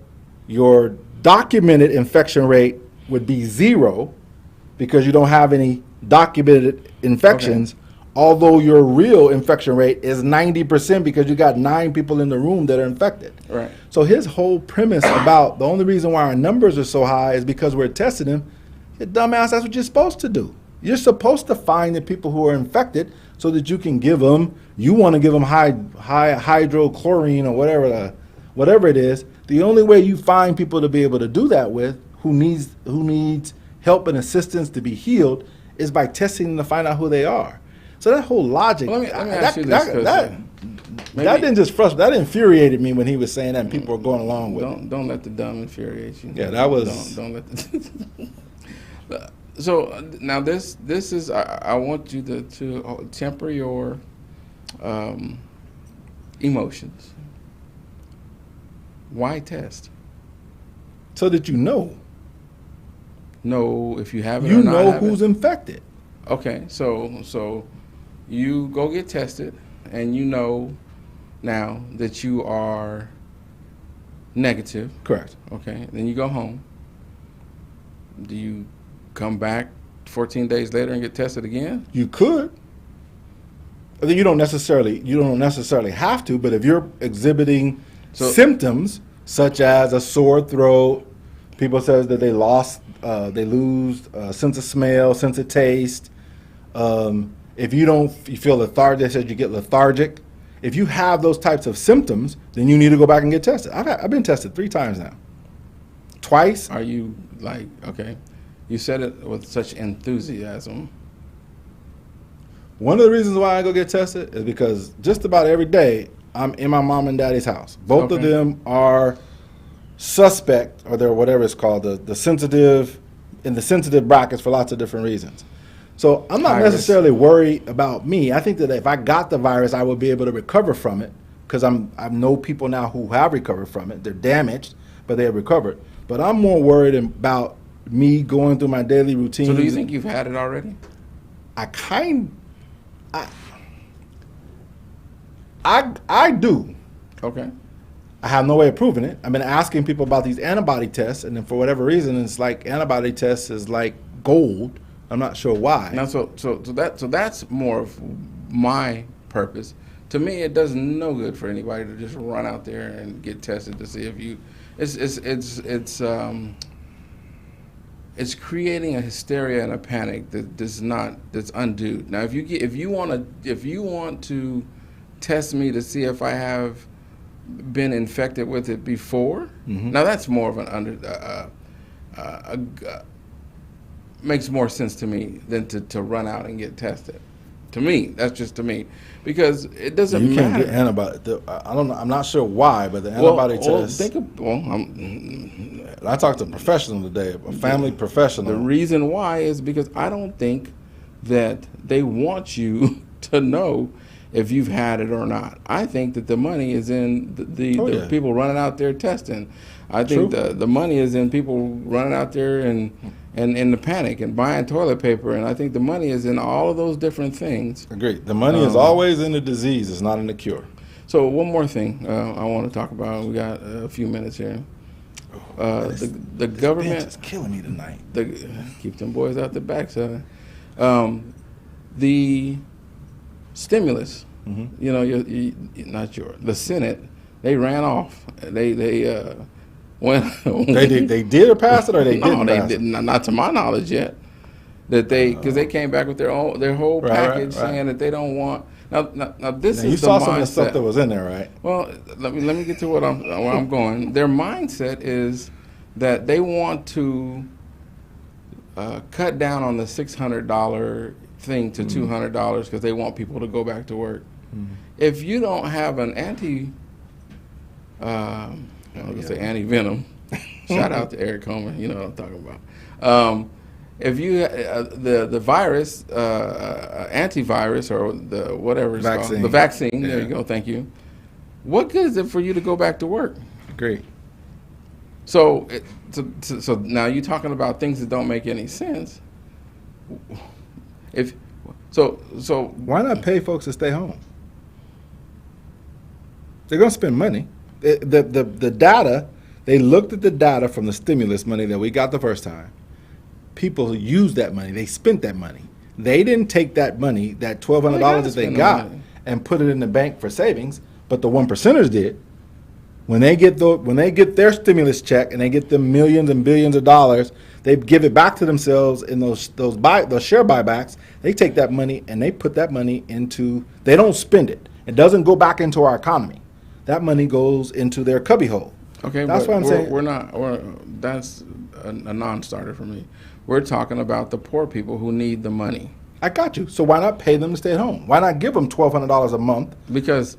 documented infection rate would be 0 because you don't have any documented infections, although your real infection rate is 90% because you got 9 people in the room that are infected. Right. So his whole premise about the only reason why our numbers are so high is because we're testing them, you dumbass, that's what you're supposed to do. You're supposed to find the people who are infected so that you can give them, you want to give them high hydrochlorine or whatever it is. The only way you find people to be able to do that with, who needs help and assistance to be healed, is by testing them to find out who they are. So that whole logic, Well, let me ask you this, that didn't just frustrate. That infuriated me when he was saying that, and people were going along with it. Don't let the dumb infuriate you. Yeah, that was. Don't let the. So now this is I want you to temper your emotions. Why test? So that you know. Know if you have it You or not know have who's it. infected. Okay, so you go get tested, and you know now that you are negative. Correct. Okay, then you go home. Do you come back 14 days later and get tested again? You could. I think you don't necessarily have to, but if you're exhibiting symptoms such as a sore throat, people says that they lose sense of smell, sense of taste. If you feel lethargic, they said you get lethargic. If you have those types of symptoms, then you need to go back and get tested. I've been tested 3 times now. Twice. Are you like, okay, you said it with such enthusiasm. One of the reasons why I go get tested is because just about every day I'm in my mom and daddy's house. Both of them are suspect, or they're whatever it's called, the sensitive brackets for lots of different reasons. So I'm not necessarily worried about me. I think that if I got the virus, I would be able to recover from it, because I know people now who have recovered from it. They're damaged, but they have recovered. But I'm more worried about me going through my daily routine. So do you think you've had it already? I do. Okay. I have no way of proving it. I've been asking people about these antibody tests, and then for whatever reason, it's like antibody tests is like gold. I'm not sure why. Now, so that's more of my purpose. To me, it does no good for anybody to just run out there and get tested to see if you. It's creating a hysteria and a panic that's undue. Now, if you want to test me to see if I have been infected with it before, now that's more of makes more sense to me than to run out and get tested. To me, that's just to me, because it doesn't matter. You can't get antibody. I don't know. I'm not sure why, but the antibody test. I talked to a professional today, a family professional. The reason why is because I don't think that they want you to know if you've had it or not. I think that the money is in the people running out there testing. I think the money is in people running out there and in the panic and buying toilet paper, and I think the money is in all of those different things. Agreed. The money is always in the disease. It's not in the cure. So one more thing I want to talk about. We got a few minutes here. The government bench is killing me tonight. Keep them boys out the back, son. The stimulus, the Senate, they ran off. They did or pass it, or they didn't? No, they didn't. Not to my knowledge yet. That because they came back with their whole package saying that they don't want. Now this is you saw some of the stuff that was in there, right? Well, let me get to where I'm going. Their mindset is that they want to cut down on the $600 thing to $200 because they want people to go back to work. If you don't have an anti-venom, shout out to Eric Coleman, you know what I'm talking about. If you the virus, antivirus, or the whatever it's called, the vaccine, there you go, thank you. What good is it for you to go back to work? Great. So now you're talking about things that don't make any sense. So why not pay folks to stay home? They're going to spend money. The data, they looked at the data from the stimulus money that we got the first time. People used that money. They spent that money. They didn't take that money, that $1,200 that they got, and put it in the bank for savings. But the 1%ers did. When they get their stimulus check and they get them millions and billions of dollars, they give it back to themselves in those share buybacks. They take that money and they put that money into. They don't spend it. It doesn't go back into our economy. That money goes into their cubbyhole. Okay, that's what I'm saying. That's a non-starter for me. We're talking about the poor people who need the money. I got you. So why not pay them to stay at home? Why not give them $1,200 a month? Because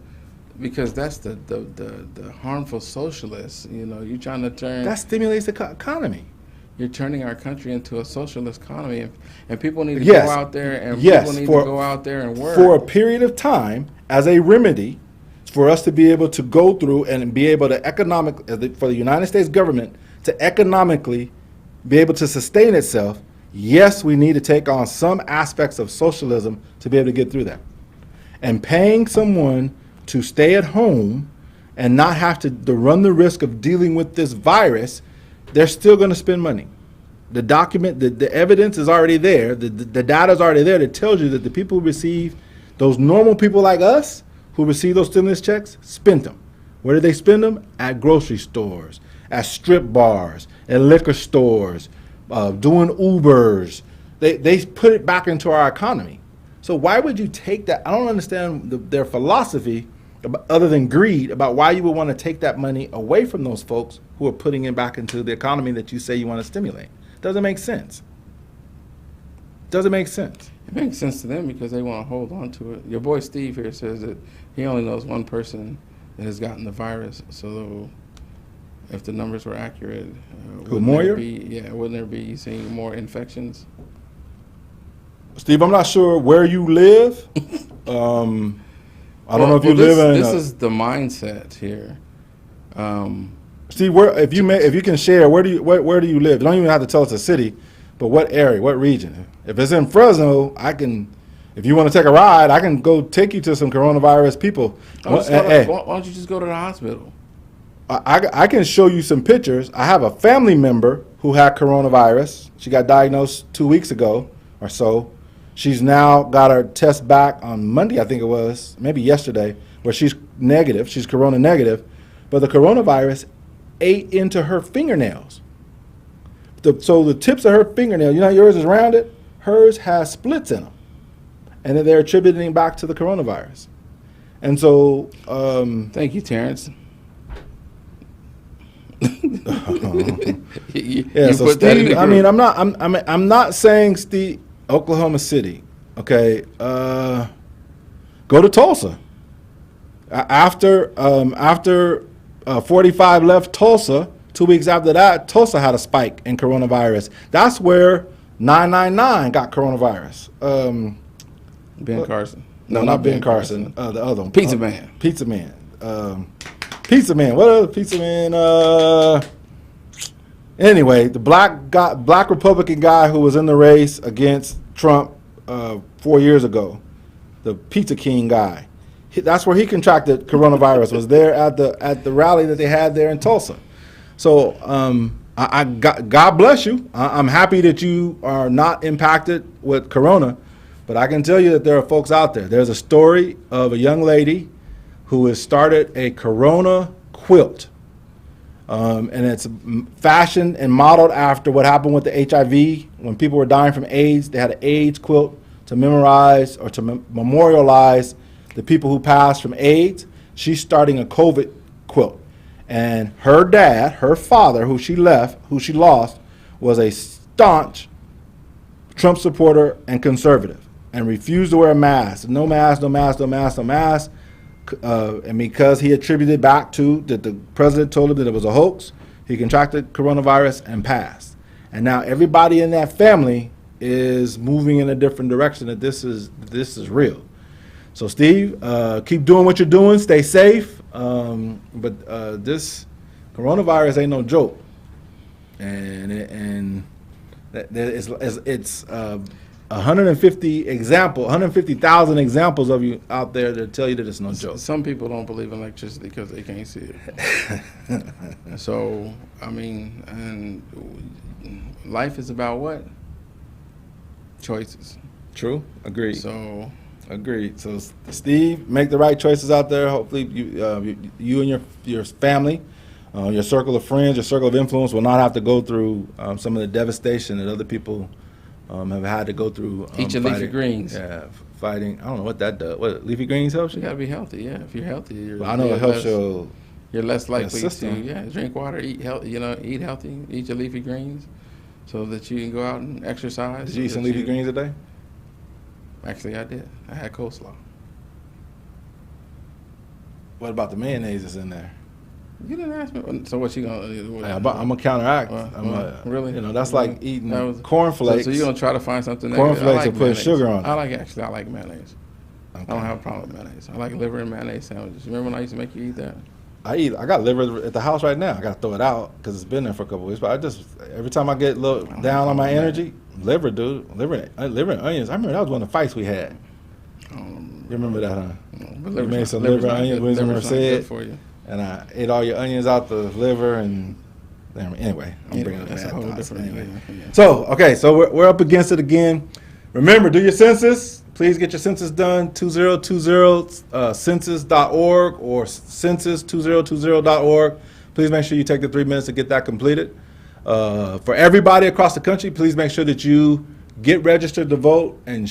that's the harmful socialists. You're trying to turn. That stimulates the economy. You're turning our country into a socialist economy, and people need to go out there and go out there and work for a period of time as a remedy for us to be able to go through and be able to for the United States government to economically be able to sustain itself. Yes, we need to take on some aspects of socialism to be able to get through that. And paying someone to stay at home and not have to run the risk of dealing with this virus, they're still going to spend money. The document, the evidence is already there. The data is already there that tells you that the people who receive, those normal people like us who receive those stimulus checks, spent them. Where did they spend them? At grocery stores, at strip bars, at liquor stores, doing Ubers. They put it back into our economy. So why would you take that? I don't understand their philosophy, other than greed, about why you would want to take that money away from those folks who are putting it back into the economy that you say you want to stimulate. Doesn't make sense. Doesn't make sense. It makes sense to them because they want to hold on to it. Your boy Steve here says that he only knows one person that has gotten the virus. So if the numbers were accurate, wouldn't there be you seeing more infections? Steve, I'm not sure where you live. I don't know if you live in. This is the mindset here. Steve, if you can share, where do you live? You don't even have to tell us a city, but what area, what region? If it's in Fresno, I can. If you want to take a ride, I can go take you to some coronavirus people. Why don't you just go to the hospital? I can show you some pictures. I have a family member who had coronavirus. She got diagnosed 2 weeks ago or so. She's now got her test back on Monday, I think it was, maybe yesterday, where she's negative. She's corona negative. But the coronavirus ate into her fingernails. So the tips of her fingernails, you know, yours is rounded. Hers has splits in them. And then they're attributing back to the coronavirus. And so... Thank you, Terrence. So Steve, I mean, I'm not saying Steve, Oklahoma City, okay, go to Tulsa. After 45 left Tulsa, 2 weeks after that, Tulsa had a spike in coronavirus. That's where 999 got coronavirus. Ben Carson. No, not Ben Carson. The other one. Pizza Man. Pizza Man. Pizza Man. What other Pizza Man? Anyway, the black Republican guy who was in the race against Trump 4 years ago, the Pizza King guy. That's where he contracted coronavirus. Was there at the rally that they had there in Tulsa. So God bless you. I'm happy that you are not impacted with corona, but I can tell you that there are folks out there. There's a story of a young lady who has started a corona quilt. And it's fashioned and modeled after what happened with the HIV. When people were dying from AIDS, they had an AIDS quilt to memorize or to memorialize the people who passed from AIDS. She's starting a COVID quilt. And her dad, her father, who she lost, was a staunch Trump supporter and conservative and refused to wear a mask. No mask, no mask, no mask, no mask. And because he attributed back to that the president told him that it was a hoax, he contracted coronavirus and passed. And now everybody in that family is moving in a different direction, that this is real. So Steve, keep doing what you're doing, stay safe. But this coronavirus ain't no joke. And it's 150,000 examples of you out there that tell you that it's no joke. Some people don't believe in electricity because they can't see it. So, I mean, and life is about what? Choices. True. Agreed. So, agreed. So, Steve, make the right choices out there. Hopefully, you and your family, your circle of friends, your circle of influence will not have to go through some of the devastation that other people have had to go through. Eat your leafy greens. Yeah, fighting. I don't know what that does. What, leafy greens helps you? You gotta be healthy. Yeah, if you're healthy, I know it helps you. You're less likely system. to drink water, eat healthy. Eat healthy, eat your leafy greens, so that you can go out and exercise. Did you eat some leafy greens today? Actually, I did. I had coleslaw. What about the mayonnaise that's in there? You didn't ask me. So what you gonna? I'm gonna counteract. Really? That's like eating cornflakes. So you're gonna try to find something. Cornflakes and put sugar on it. I like mayonnaise. Okay. I don't have a problem with mayonnaise. I like liver and mayonnaise sandwiches. Remember when I used to make you eat that? I got liver at the house right now. I got to throw it out because it's been there for a couple weeks. But I just every time I get a little down on my energy, liver, dude, liver and onions. I remember that was one of the fights we had. You remember that, huh? You made some liver and onions. Liver's said for you. And I ate all your onions out the liver and. Anyway, I'm bringing up that's bad a whole thoughts. different Anyway. yeah. So, okay, so we're up against it again. Remember, do your census. Please get your census done, 2020 census.org or census2020.org. Please make sure you take the 3 minutes to get that completed. For everybody across the country, please make sure that you get registered to vote and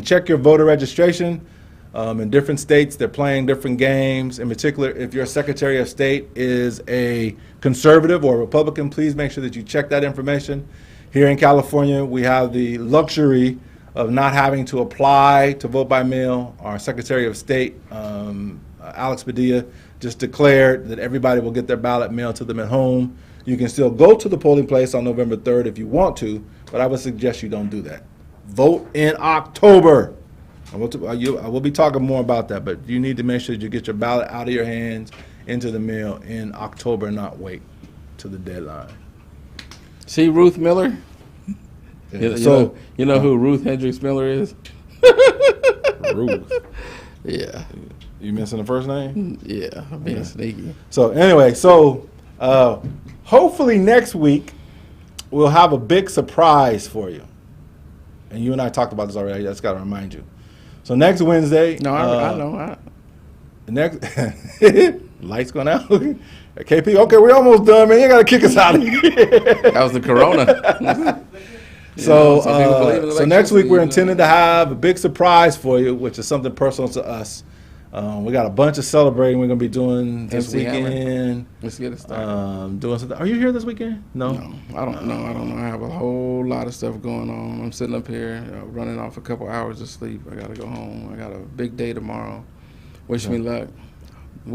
check your voter registration. In different states, they're playing different games. In particular, if your Secretary of State is a conservative or a Republican, please make sure that you check that information. Here in California, we have the luxury of not having to apply to vote by mail. Our Secretary of State, Alex Padilla, just declared that everybody will get their ballot mailed to them at home. You can still go to the polling place on November 3rd if you want to, but I would suggest you don't do that. Vote in October. I will be talking more about that, but you need to make sure that you get your ballot out of your hands into the mail in October, not wait to the deadline. See Ruth Miller? Yeah. You know who Ruth Hendricks Miller is? Ruth. Yeah. You missing the first name? Yeah, I'm being sneaky. So anyway, hopefully next week we'll have a big surprise for you. And you and I talked about this already. I just got to remind you. So next Wednesday. No, I know. Next lights going out. KP, okay, we're almost done, man. You got to kick us out of here. That was the corona. So next week we're intending to have a big surprise for you, which is something personal to us. We got a bunch of celebrating we're going to be doing this MC weekend. Hammer. Let's get it started. Doing something. Are you here this weekend? No. I don't know. I have a whole lot of stuff going on. I'm sitting up here running off a couple hours of sleep. I got to go home. I got a big day tomorrow. Wish me luck. I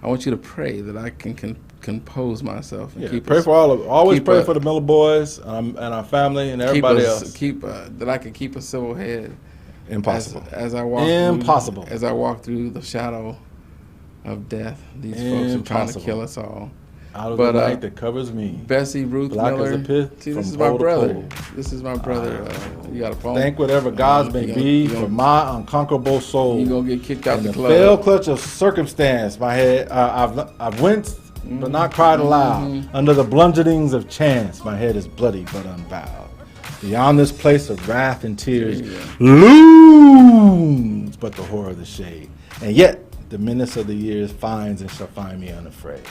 want you to pray that I can compose myself and pray for always pray for the Miller Boyzzz and our family and everybody else. That I can keep a civil head. Impossible. As I walk Impossible. As I walk through the shadow of death, these folks are trying to kill us all. Out of the night that covers me. Bessie Ruth Black Miller. as a pit. See, this is my brother. This is my brother. You got a phone. Thank whatever gods may be for my unconquerable soul. You gonna get kicked out in the club. fell clutch of circumstance, my head. I've winced but not cried aloud. Under the bludgeonings of chance, my head is bloody but unbowed. Beyond this place of wrath and tears looms but the horror of the shade. And yet the menace of the years finds and shall find me unafraid.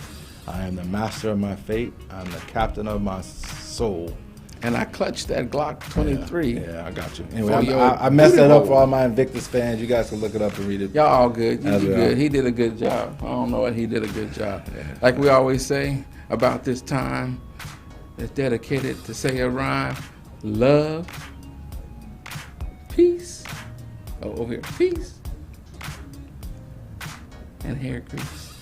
I am the master of my fate. I'm the captain of my soul. And I clutched that Glock 23. Yeah, I got you. Anyway, I messed that up for all my Invictus fans. You guys can look it up and read it. Y'all all good. You did good. He did a good job. I don't know what he did a good job. Yeah. Like we always say about this time, it's dedicated to say a rhyme. Love, peace, over here, peace, and hair grease.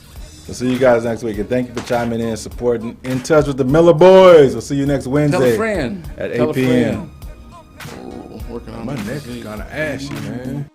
We'll see you guys next week, and thank you for chiming in, supporting, in touch with the Miller Boyzzz. We'll see you next Wednesday. Tell a friend. At 8 p.m. Oh, working on my neck is kind of ashy, man.